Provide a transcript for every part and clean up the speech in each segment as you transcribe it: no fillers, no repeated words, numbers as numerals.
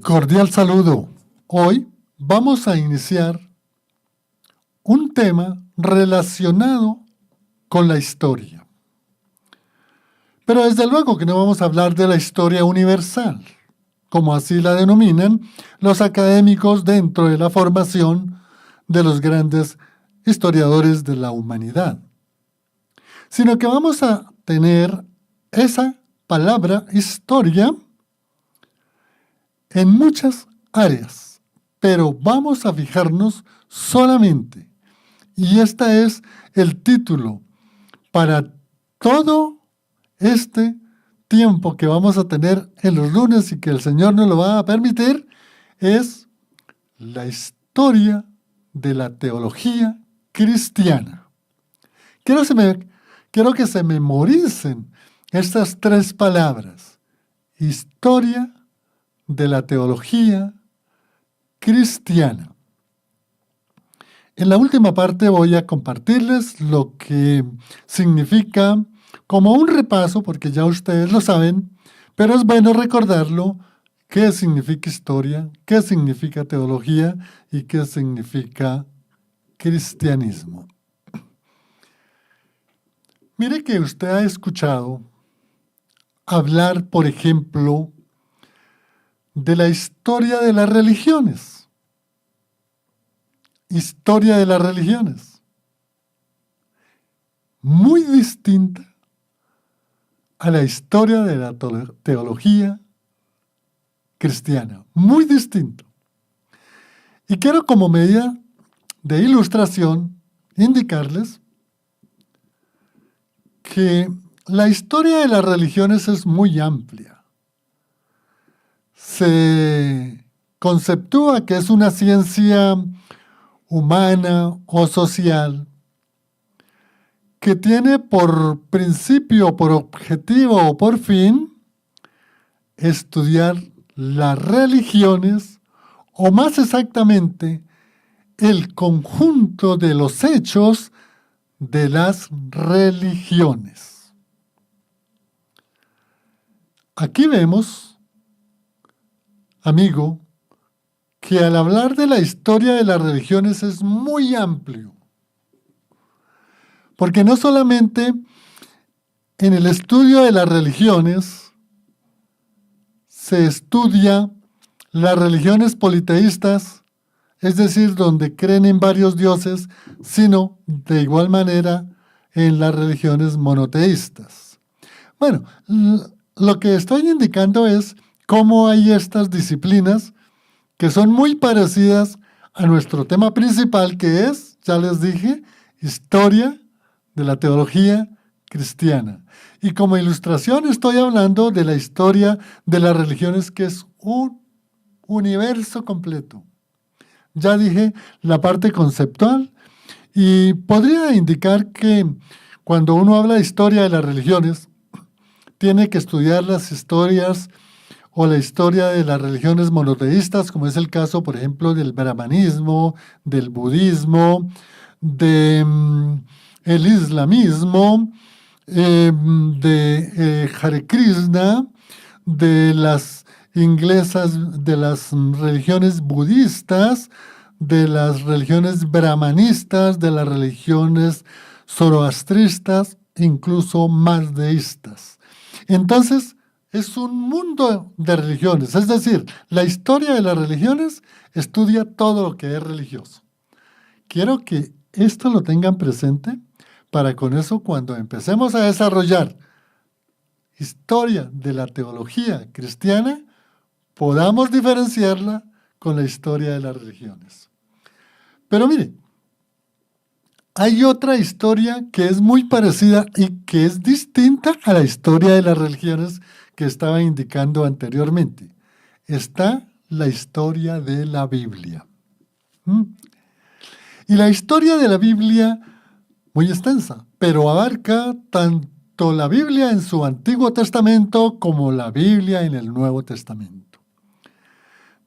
Cordial saludo. Hoy vamos a iniciar un tema relacionado con la historia. Pero desde luego que no vamos a hablar de la historia universal, como así la denominan los académicos dentro de la formación de los grandes historiadores de la humanidad, sino que vamos a tener esa palabra historia en muchas áreas, pero vamos a fijarnos solamente, y este es el título para todo este tiempo que vamos a tener en los lunes y que el Señor nos lo va a permitir, es la historia de la teología cristiana. Quiero que se memoricen estas tres palabras: historia de la teología cristiana. En la última parte voy a compartirles lo que significa, como un repaso, porque ya ustedes lo saben, pero es bueno recordarlo: qué significa historia, qué significa teología y qué significa cristianismo. Mire que usted ha escuchado hablar, por ejemplo, de la historia de las religiones. Historia de las religiones. Muy distinta a la historia de la teología cristiana. Muy distinto. Y quiero, como medida de ilustración, indicarles que la historia de las religiones es muy amplia. Se conceptúa que es una ciencia humana o social que tiene por principio, por objetivo o por fin estudiar las religiones, o más exactamente, el conjunto de los hechos de las religiones. Aquí vemos, amigo, que al hablar de la historia de las religiones es muy amplio, porque no solamente en el estudio de las religiones se estudia las religiones politeístas, es decir, donde creen en varios dioses, sino de igual manera en las religiones monoteístas. Bueno, lo que estoy indicando es cómo hay estas disciplinas que son muy parecidas a nuestro tema principal, que es, ya les dije, historia de la teología cristiana. Y como ilustración estoy hablando de la historia de las religiones, que es un universo completo. Ya dije la parte conceptual, y podría indicar que cuando uno habla de historia de las religiones, tiene que estudiar las historias o la historia de las religiones monoteístas, como es el caso, por ejemplo, del brahmanismo, del budismo, del islamismo, de Hare Krishna, de las inglesas, de las religiones budistas, de las religiones brahmanistas, de las religiones zoroastristas, incluso mazdeístas. Entonces, es un mundo de religiones, es decir, la historia de las religiones estudia todo lo que es religioso. Quiero que esto lo tengan presente para con eso, cuando empecemos a desarrollar historia de la teología cristiana, podamos diferenciarla con la historia de las religiones. Pero mire, hay otra historia que es muy parecida y que es distinta a la historia de las religiones que estaba indicando anteriormente. Está la historia de la Biblia. Y la historia de la Biblia, muy extensa, pero abarca tanto la Biblia en su Antiguo Testamento como la Biblia en el Nuevo Testamento.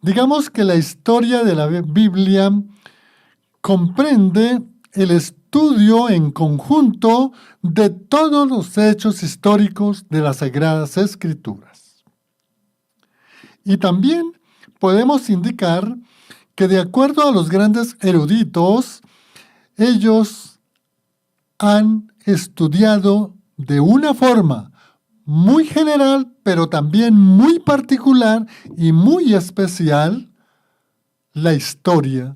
Digamos que la historia de la Biblia comprende el estudio en conjunto de todos los hechos históricos de las Sagradas Escrituras. Y también podemos indicar que de acuerdo a los grandes eruditos, ellos han estudiado de una forma muy general, pero también muy particular y muy especial, la historia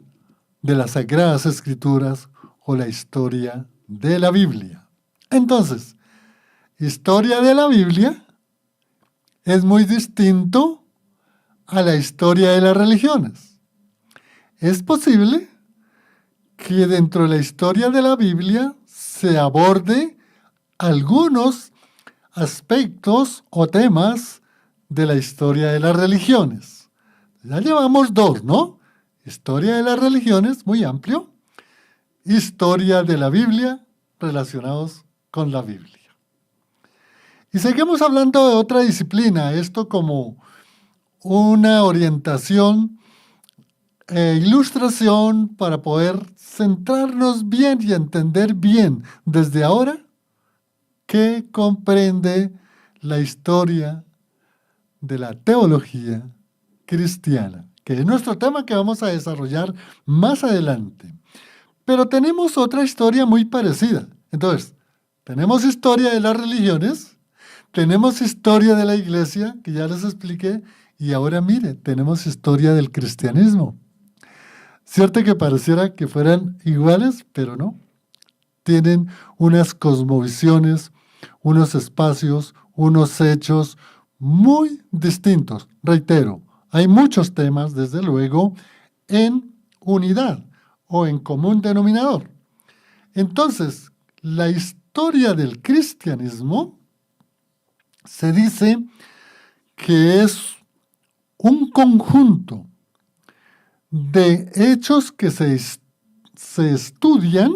de las Sagradas Escrituras o la historia de la Biblia. Entonces, historia de la Biblia es muy distinto a la historia de las religiones. Es posible que dentro de la historia de la Biblia se aborde algunos aspectos o temas de la historia de las religiones. Ya llevamos dos, ¿no? Historia de las religiones, muy amplio. Historia de la Biblia, relacionados con la Biblia. Y seguimos hablando de otra disciplina, esto como una orientación e ilustración para poder centrarnos bien y entender bien desde ahora qué comprende la historia de la teología cristiana, que es nuestro tema que vamos a desarrollar más adelante. Pero tenemos otra historia muy parecida. Entonces, tenemos historia de las religiones, tenemos historia de la iglesia, que ya les expliqué, y ahora mire, tenemos historia del cristianismo. Cierto que pareciera que fueran iguales, pero no. Tienen unas cosmovisiones, unos espacios, unos hechos muy distintos. Reitero, hay muchos temas, desde luego, en unidad o en común denominador. Entonces, la historia del cristianismo se dice que es un conjunto de hechos que se estudian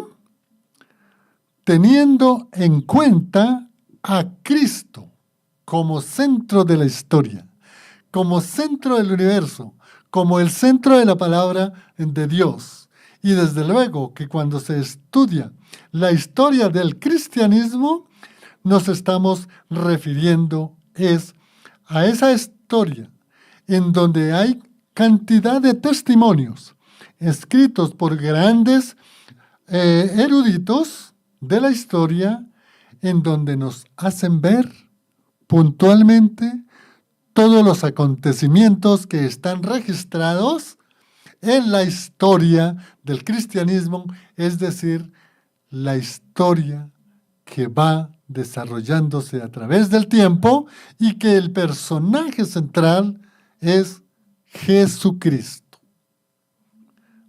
teniendo en cuenta a Cristo como centro de la historia, como centro del universo, como el centro de la palabra de Dios. Y desde luego que cuando se estudia la historia del cristianismo, nos estamos refiriendo a esa historia en donde hay cantidad de testimonios escritos por grandes eruditos de la historia en donde nos hacen ver puntualmente todos los acontecimientos que están registrados en la historia del cristianismo, es decir, la historia que va desarrollándose a través del tiempo y que el personaje central es Jesucristo.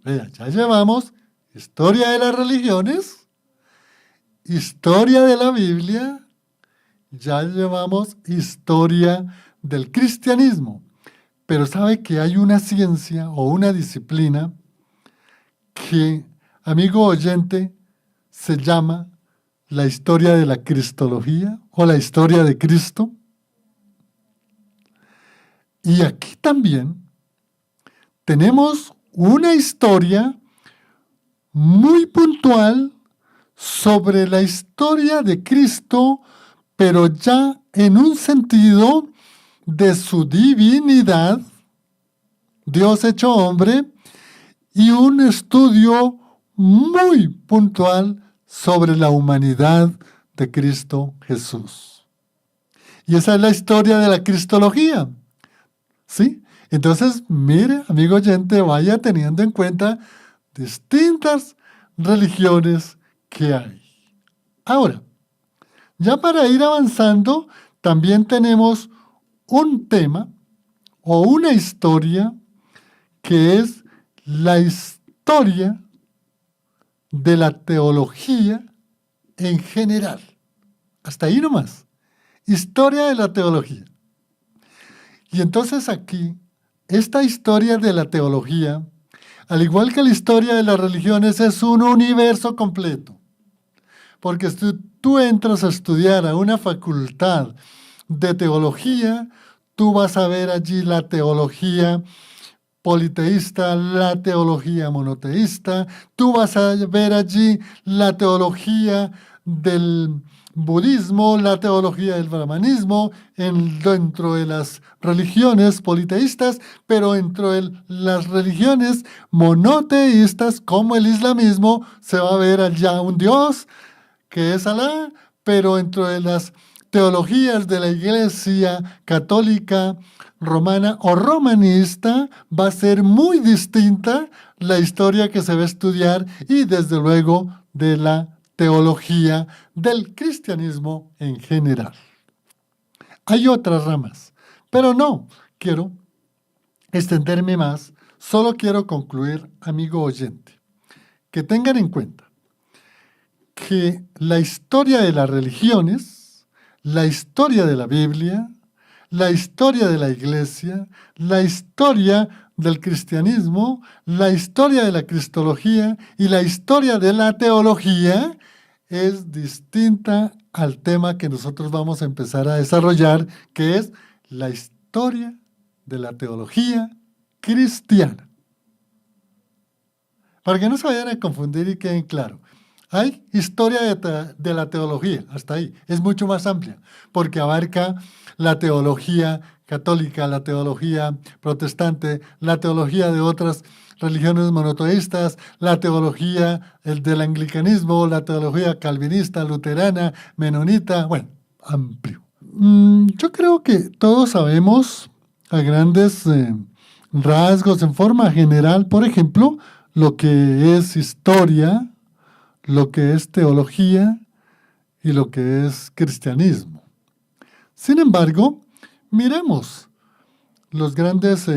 Vea, ya llevamos historia de las religiones, historia de la Biblia, ya llevamos historia del cristianismo. Pero sabe que hay una ciencia o una disciplina que, amigo oyente, se llama la historia de la cristología o la historia de Cristo. Y aquí también tenemos una historia muy puntual sobre la historia de Cristo, pero ya en un sentido de su divinidad, Dios hecho hombre, y un estudio muy puntual sobre la humanidad de Cristo Jesús. Y esa es la historia de la cristología. ¿Sí? Entonces, mire, amigo oyente, vaya teniendo en cuenta distintas religiones que hay. Ahora, ya para ir avanzando, también tenemos un tema o una historia que es la historia de la teología en general. Hasta ahí nomás. Historia de la teología. Y entonces aquí, esta historia de la teología, al igual que la historia de las religiones, es un universo completo. Porque si tú entras a estudiar a una facultad de teología, tú vas a ver allí la teología politeísta, la teología monoteísta, tú vas a ver allí la teología del budismo, la teología del brahmanismo, dentro de las religiones politeístas, pero dentro de las religiones monoteístas, como el islamismo, se va a ver allá un Dios, que es Alá, pero dentro de las teologías de la Iglesia católica, romana o romanista, va a ser muy distinta la historia que se va a estudiar y desde luego de la teología del cristianismo en general. Hay otras ramas, pero no quiero extenderme más, solo quiero concluir, amigo oyente, que tengan en cuenta que la historia de las religiones, la historia de la Biblia, la historia de la Iglesia, la historia del cristianismo, la historia de la cristología y la historia de la teología es distinta al tema que nosotros vamos a empezar a desarrollar, que es la historia de la teología cristiana. Para que no se vayan a confundir y queden claro. Hay historia de la teología, hasta ahí. Es mucho más amplia, porque abarca la teología católica, la teología protestante, la teología de otras religiones monoteístas, la teología del anglicanismo, la teología calvinista, luterana, menonita, bueno, amplio. Yo creo que todos sabemos a grandes rasgos, en forma general, por ejemplo, lo que es historia, lo que es teología y lo que es cristianismo. Sin embargo, miremos, los grandes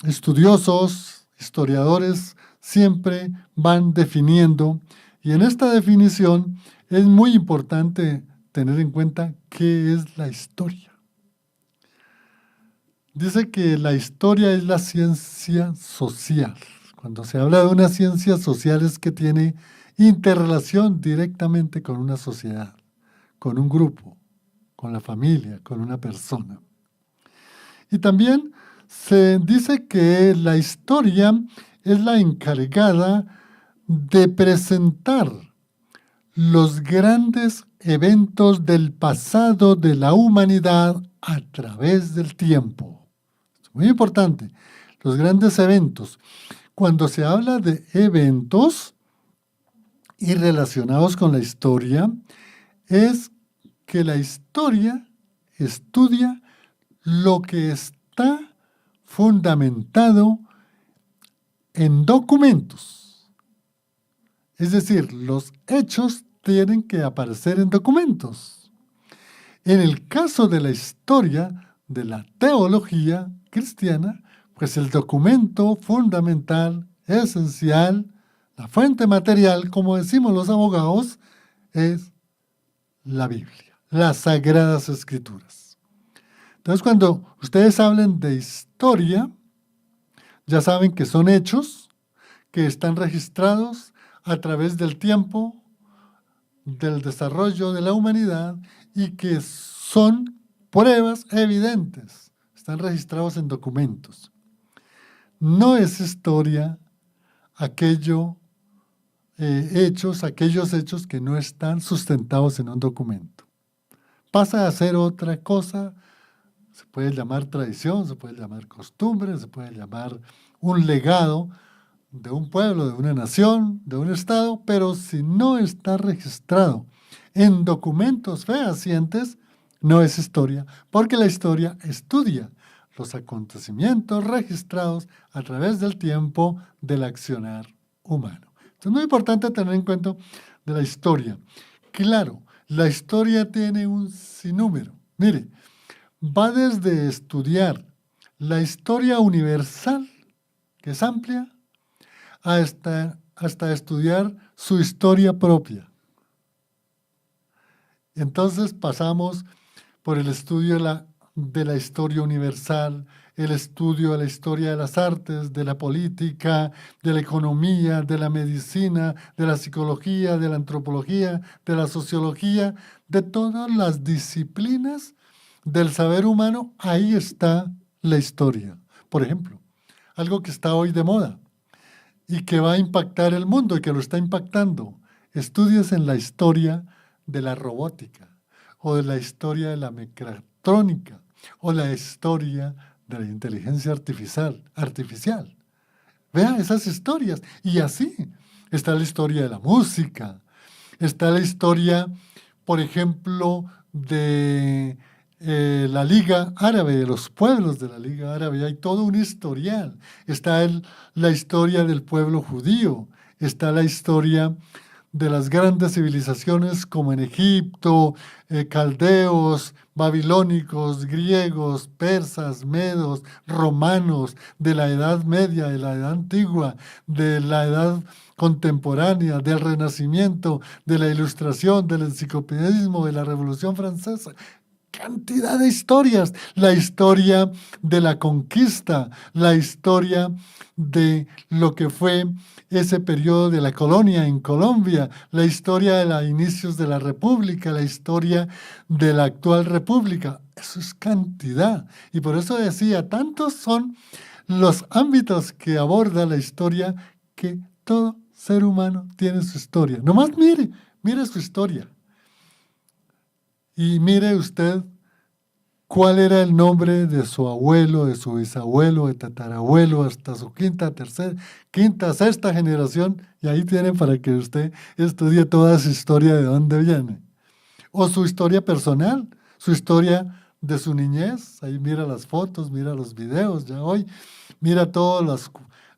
estudiosos, historiadores, siempre van definiendo, y en esta definición es muy importante tener en cuenta qué es la historia. Dice que la historia es la ciencia social. Cuando se habla de una ciencia social es que tiene interrelación directamente con una sociedad, con un grupo, con la familia, con una persona. Y también se dice que la historia es la encargada de presentar los grandes eventos del pasado de la humanidad a través del tiempo. Es muy importante, los grandes eventos. Cuando se habla de eventos y relacionados con la historia, es que la historia estudia lo que está fundamentado en documentos. Es decir, los hechos tienen que aparecer en documentos. En el caso de la historia de la teología cristiana, pues el documento fundamental, esencial, la fuente material, como decimos los abogados, es la Biblia, las Sagradas Escrituras. Entonces, cuando ustedes hablen de historia, ya saben que son hechos que están registrados a través del tiempo, del desarrollo de la humanidad y que son pruebas evidentes, están registrados en documentos. No es historia aquellos hechos que no están sustentados en un documento. Pasa a ser otra cosa, se puede llamar tradición, se puede llamar costumbre, se puede llamar un legado de un pueblo, de una nación, de un estado, pero si no está registrado en documentos fehacientes, no es historia, porque la historia estudia los acontecimientos registrados a través del tiempo del accionar humano. Esto es muy importante tener en cuenta de la historia. Claro, la historia tiene un sinnúmero. Mire, va desde estudiar la historia universal, que es amplia, hasta estudiar su historia propia. Entonces pasamos por el estudio de la historia universal, el estudio de la historia de las artes, de la política, de la economía, de la medicina, de la psicología, de la antropología, de la sociología, de todas las disciplinas del saber humano. Ahí está la historia. Por ejemplo, algo que está hoy de moda y que va a impactar el mundo y que lo está impactando. Estudios en la historia de la robótica, o de la historia de la mecatrónica, o la historia de la inteligencia artificial. Vea esas historias. Y así está la historia de la música, está la historia, por ejemplo, de la Liga Árabe, de los pueblos de la Liga Árabe. Hay todo un historial. Está la historia del pueblo judío, está la historia de las grandes civilizaciones como en Egipto, caldeos, babilónicos, griegos, persas, medos, romanos, de la Edad Media, de la Edad Antigua, de la Edad Contemporánea, del Renacimiento, de la Ilustración, del enciclopedismo, de la Revolución Francesa. Cantidad de historias, la historia de la conquista, la historia de lo que fue ese periodo de la colonia en Colombia, la historia de los inicios de la República, la historia de la actual República. Eso es cantidad. Y por eso decía, tantos son los ámbitos que aborda la historia que todo ser humano tiene su historia. Nomás mire su historia. Y mire usted cuál era el nombre de su abuelo, de su bisabuelo, de tatarabuelo, hasta su quinta, sexta generación, y ahí tiene para que usted estudie toda su historia de dónde viene. O su historia personal, su historia de su niñez, ahí mira las fotos, mira los videos, ya hoy, mira todo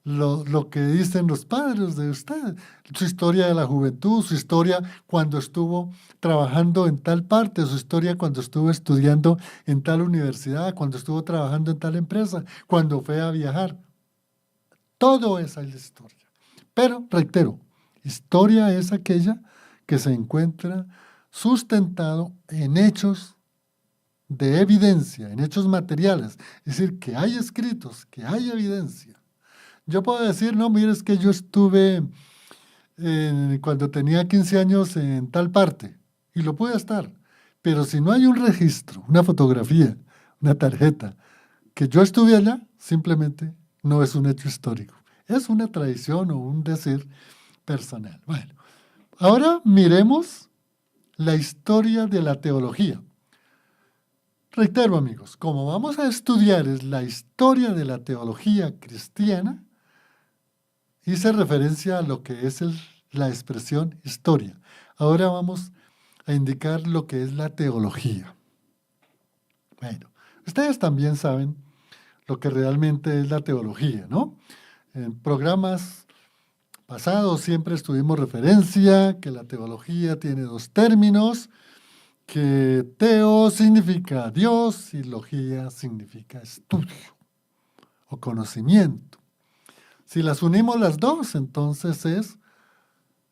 lo que dicen los padres de usted, su historia de la juventud, su historia cuando estuvo trabajando en tal parte, su historia cuando estuvo estudiando en tal universidad, cuando estuvo trabajando en tal empresa, cuando fue a viajar. Todo esa es la historia. Pero, reitero, historia es aquella que se encuentra sustentado en hechos de evidencia, en hechos materiales. Es decir, que hay escritos, que hay evidencia. Yo puedo decir, no, mire, es que yo estuve cuando tenía 15 años en tal parte, y lo puede estar, pero si no hay un registro, una fotografía, una tarjeta, que yo estuve allá, simplemente no es un hecho histórico. Es una tradición o un decir personal. Bueno, ahora miremos la historia de la teología. Reitero, amigos, como vamos a estudiar es la historia de la teología cristiana, hice referencia a lo que es la expresión historia. Ahora vamos a indicar lo que es la teología. Bueno, ustedes también saben lo que realmente es la teología, ¿no? En programas pasados siempre estuvimos referencia que la teología tiene dos términos, que teo significa Dios y logía significa estudio o conocimiento. Si las unimos las dos, entonces es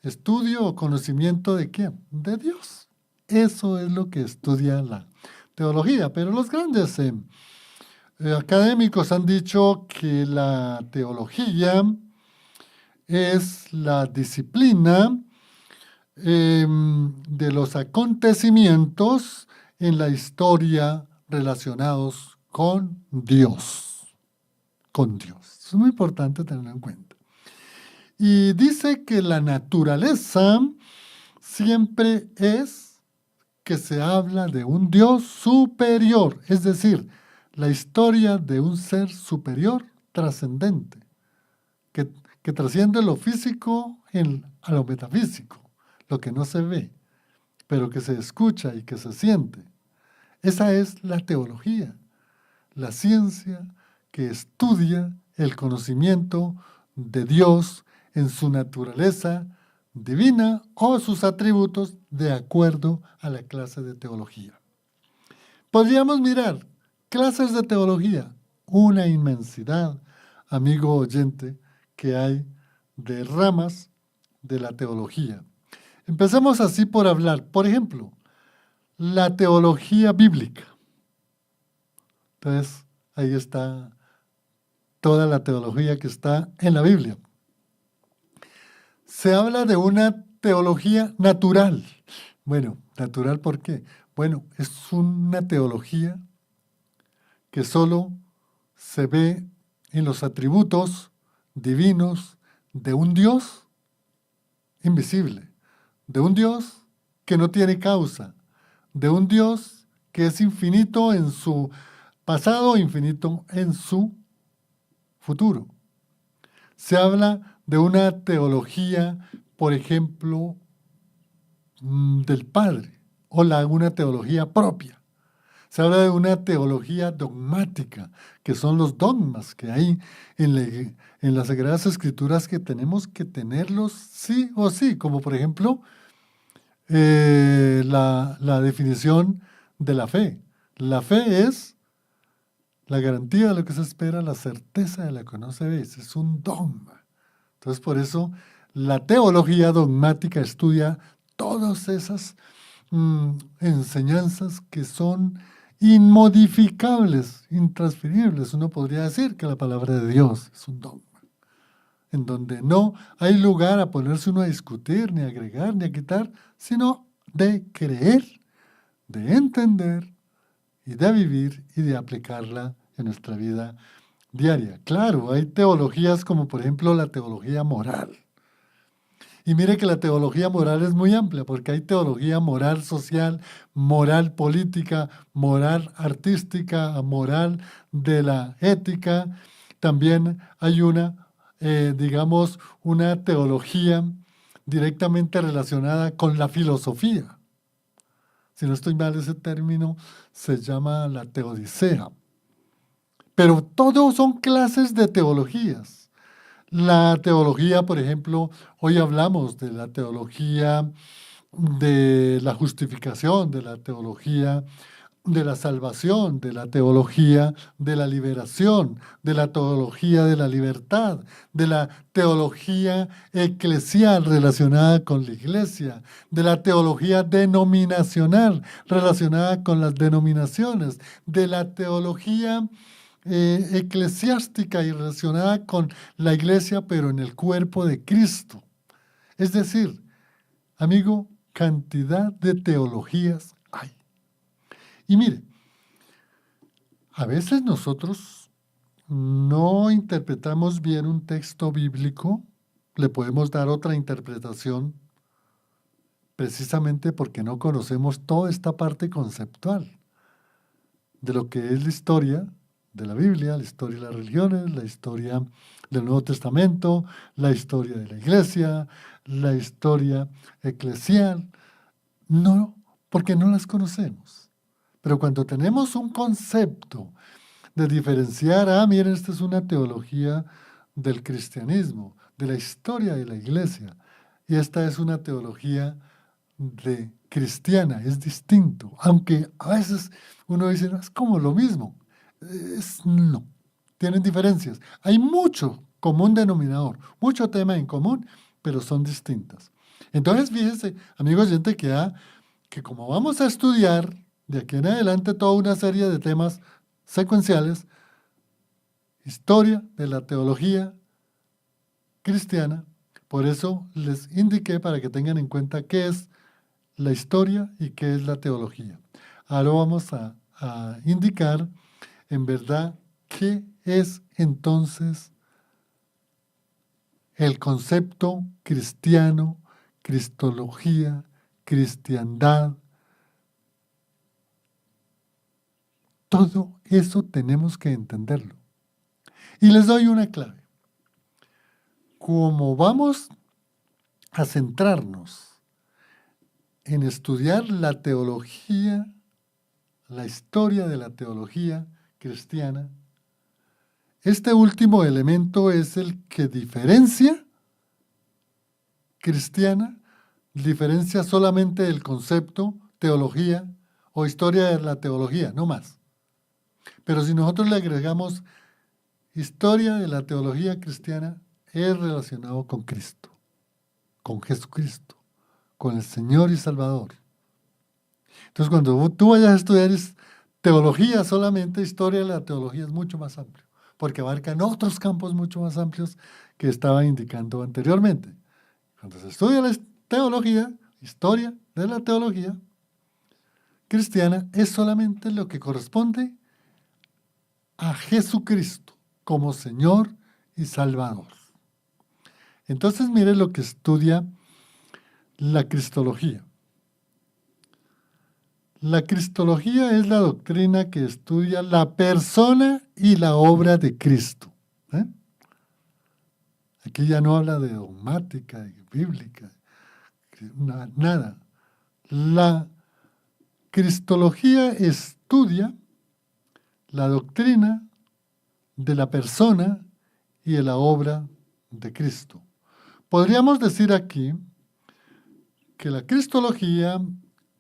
estudio o conocimiento ¿de quién? De Dios. Eso es lo que estudia la teología. Pero los grandes académicos han dicho que la teología es la disciplina de los acontecimientos en la historia relacionados con Dios. Con Dios. Es muy importante tenerlo en cuenta. Y dice que la naturaleza siempre es que se habla de un Dios superior, es decir, la historia de un ser superior trascendente, que trasciende lo físico a lo metafísico, lo que no se ve, pero que se escucha y que se siente. Esa es la teología, la ciencia que estudia el conocimiento de Dios en su naturaleza divina o sus atributos de acuerdo a la clase de teología. Podríamos mirar clases de teología, una inmensidad, amigo oyente, que hay de ramas de la teología. Empecemos así por hablar, por ejemplo, la teología bíblica. Entonces, ahí está toda la teología que está en la Biblia. Se habla de una teología natural. Bueno, ¿natural por qué? Bueno, es una teología que solo se ve en los atributos divinos de un Dios invisible, de un Dios que no tiene causa, de un Dios que es infinito en su pasado, infinito en su futuro. Se habla de una teología, por ejemplo, del Padre, o una teología propia. Se habla de una teología dogmática, que son los dogmas que hay en las Sagradas Escrituras que tenemos que tenerlos sí o sí, como por ejemplo la definición de la fe. La fe es la garantía de lo que se espera, la certeza de lo que no se ve. Es un dogma. Entonces, por eso la teología dogmática estudia todas esas enseñanzas que son inmodificables, intransferibles. Uno podría decir que la palabra de Dios es un dogma, en donde no hay lugar a ponerse uno a discutir, ni a agregar, ni a quitar, sino de creer, de entender y de vivir y de aplicarla en nuestra vida diaria. Claro, hay teologías como por ejemplo la teología moral. Y mire que la teología moral es muy amplia, porque hay teología moral social, moral política, moral artística, moral de la ética. También hay digamos, una teología directamente relacionada con la filosofía. Si no estoy mal, ese término se llama la teodicea. Pero todos son clases de teologías. La teología, por ejemplo, hoy hablamos de la teología de la justificación, de la teología de la salvación, de la teología de la liberación, de la teología de la libertad, de la teología eclesial relacionada con la iglesia, de la teología denominacional relacionada con las denominaciones, de la teología eclesiástica y relacionada con la iglesia, pero en el cuerpo de Cristo. Es decir, amigo, cantidad de teologías hay. Y mire, a veces nosotros no interpretamos bien un texto bíblico, le podemos dar otra interpretación precisamente porque no conocemos toda esta parte conceptual de lo que es la historia de la Biblia, la historia de las religiones, la historia del Nuevo Testamento, la historia de la iglesia, la historia eclesial. No, porque no las conocemos. Pero cuando tenemos un concepto de diferenciar, miren, esta es una teología del cristianismo, de la historia de la iglesia, y esta es una teología de cristiana, es distinto, aunque a veces uno dice, no, es como lo mismo. No, tienen diferencias. Hay mucho común denominador, mucho tema en común, pero son distintas. Entonces, fíjense, amigos, gente que como vamos a estudiar de aquí en adelante toda una serie de temas secuenciales, historia de la teología cristiana, por eso les indiqué para que tengan en cuenta qué es la historia y qué es la teología. Ahora vamos a indicar en verdad qué es entonces el concepto cristiano, cristología, cristiandad. Todo eso tenemos que entenderlo. Y les doy una clave. Como vamos a centrarnos en estudiar la teología, la historia de la teología cristiana, este último elemento es el que diferencia cristiana, diferencia solamente el concepto teología o historia de la teología, no más. Pero si nosotros le agregamos historia de la teología cristiana, es relacionado con Cristo, con Jesucristo, con el Señor y Salvador. Entonces, cuando tú vayas a estudiar teología solamente, historia de la teología es mucho más amplio, porque abarcan otros campos mucho más amplios que estaba indicando anteriormente. Cuando se estudia la teología, historia de la teología cristiana, es solamente lo que corresponde a Jesucristo como Señor y Salvador. Entonces, mire lo que estudia la cristología. La cristología es la doctrina que estudia la persona y la obra de Cristo. ¿Eh? Aquí ya no habla de dogmática, de bíblica, nada. La cristología estudia la doctrina de la persona y de la obra de Cristo. Podríamos decir aquí que la cristología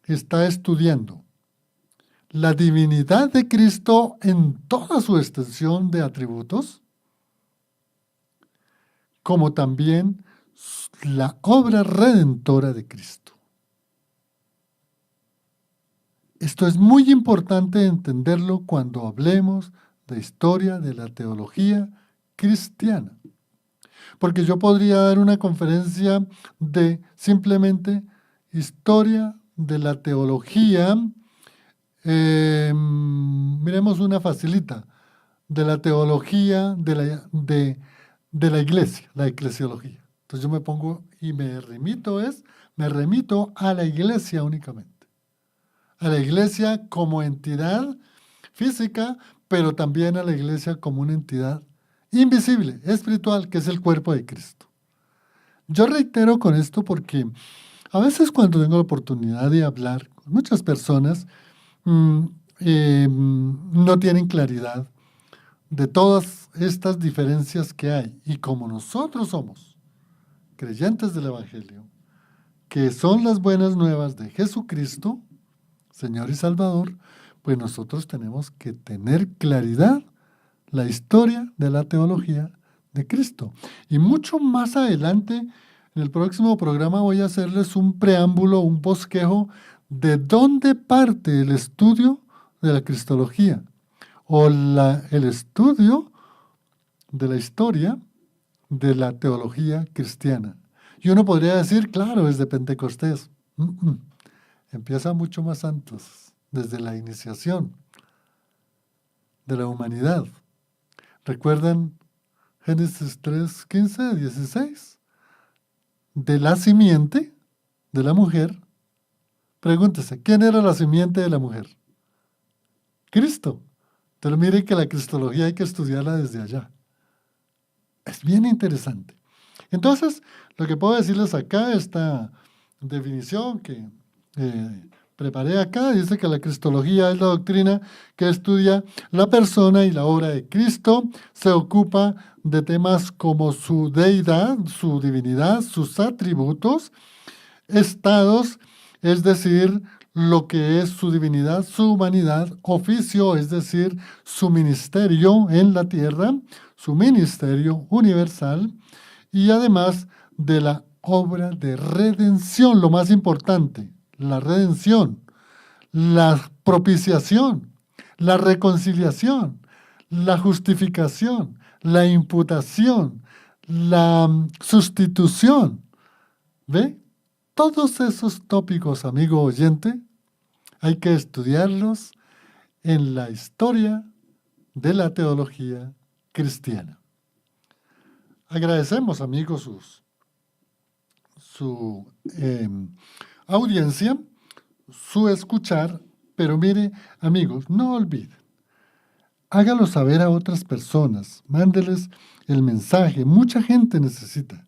está estudiando la divinidad de Cristo en toda su extensión de atributos, como también la obra redentora de Cristo. Esto es muy importante entenderlo cuando hablemos de historia de la teología cristiana. Porque yo podría dar una conferencia de simplemente historia de la teología, miremos una facilita, de la teología de la iglesia, la eclesiología. Entonces yo me pongo y me remito a la iglesia únicamente. A la iglesia como entidad física, pero también a la iglesia como una entidad invisible, espiritual, que es el cuerpo de Cristo. Yo reitero con esto porque a veces cuando tengo la oportunidad de hablar con muchas personas, no tienen claridad de todas estas diferencias que hay. Y como nosotros somos creyentes del Evangelio, que son las buenas nuevas de Jesucristo, Señor y Salvador, pues nosotros tenemos que tener claridad la historia de la teología de Cristo. Y mucho más adelante, en el próximo programa, voy a hacerles un preámbulo, un bosquejo de dónde parte el estudio de la cristología o el estudio de la historia de la teología cristiana. Y uno podría decir, claro, es de Pentecostés. Empieza mucho más antes, desde la iniciación de la humanidad. ¿Recuerdan Génesis 3, 15, 16? De la simiente de la mujer. Pregúntese, ¿quién era la simiente de la mujer? Cristo. Pero miren que la cristología hay que estudiarla desde allá. Es bien interesante. Entonces, lo que puedo decirles acá, esta definición que preparé acá, dice que la cristología es la doctrina que estudia la persona y la obra de Cristo, se ocupa de temas como su deidad, su divinidad, sus atributos, estados, es decir, lo que es su divinidad, su humanidad, oficio, es decir, su ministerio en la tierra, su ministerio universal, y además de la obra de redención, lo más importante, la redención, la propiciación, la reconciliación, la justificación, la imputación, la sustitución. ¿Ve? Todos esos tópicos, amigo oyente, hay que estudiarlos en la historia de la teología cristiana. Agradecemos, amigos, su audiencia, su escuchar, pero mire, amigos, no olviden, hágalo saber a otras personas, mándeles el mensaje, mucha gente necesita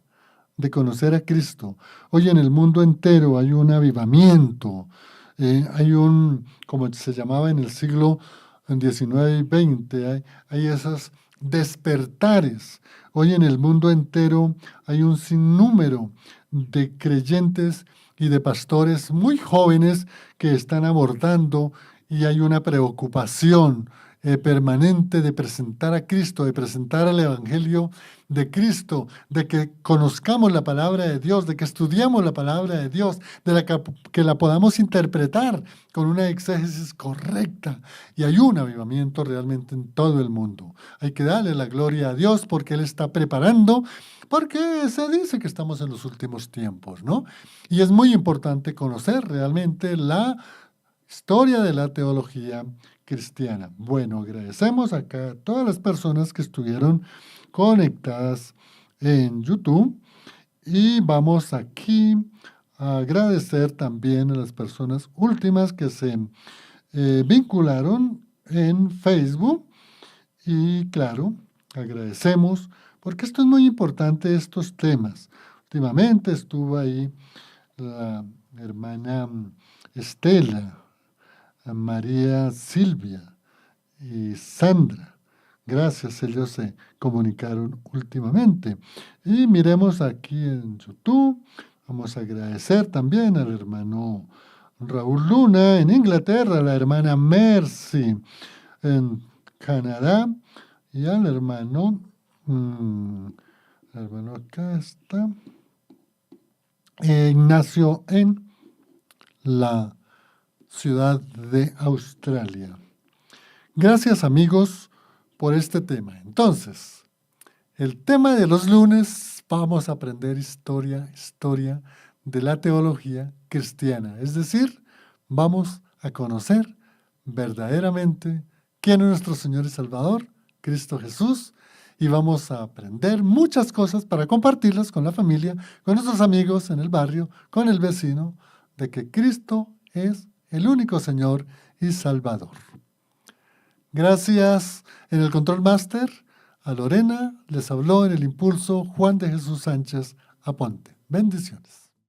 de conocer a Cristo. Hoy en el mundo entero hay un avivamiento, hay como se llamaba en el siglo XIX y XX, hay esos despertares. Hoy en el mundo entero hay un sinnúmero de creyentes y de pastores muy jóvenes que están abordando y hay una preocupación permanente de presentar a Cristo, de presentar el Evangelio de Cristo, de que conozcamos la palabra de Dios, de que estudiemos la palabra de Dios, que la podamos interpretar con una exégesis correcta. Y hay un avivamiento realmente en todo el mundo. Hay que darle la gloria a Dios porque Él está preparando, porque se dice que estamos en los últimos tiempos, ¿no? Y es muy importante conocer realmente la historia de la teología cristiana. Bueno, agradecemos acá a todas las personas que estuvieron conectadas en YouTube y vamos aquí agradecer también a las personas últimas que se vincularon en Facebook. Y claro, agradecemos, porque esto es muy importante, estos temas. Últimamente estuvo ahí la hermana Estela, María Silvia y Sandra. Gracias, ellos se comunicaron últimamente. Y miremos aquí en YouTube, vamos a agradecer también al hermano Raúl Luna en Inglaterra, a la hermana Mercy en Canadá y al hermano acá está, Ignacio en la ciudad de Australia. Gracias amigos por este tema. Entonces, el tema de los lunes vamos a aprender historia de la teología cristiana. Es decir, vamos a conocer verdaderamente quién es nuestro Señor y Salvador, Cristo Jesús, y vamos a aprender muchas cosas para compartirlas con la familia, con nuestros amigos en el barrio, con el vecino, de que Cristo es el único Señor y Salvador. Gracias en el Control Master a Lorena, les habló en el impulso Juan de Jesús Sánchez Aponte. Bendiciones.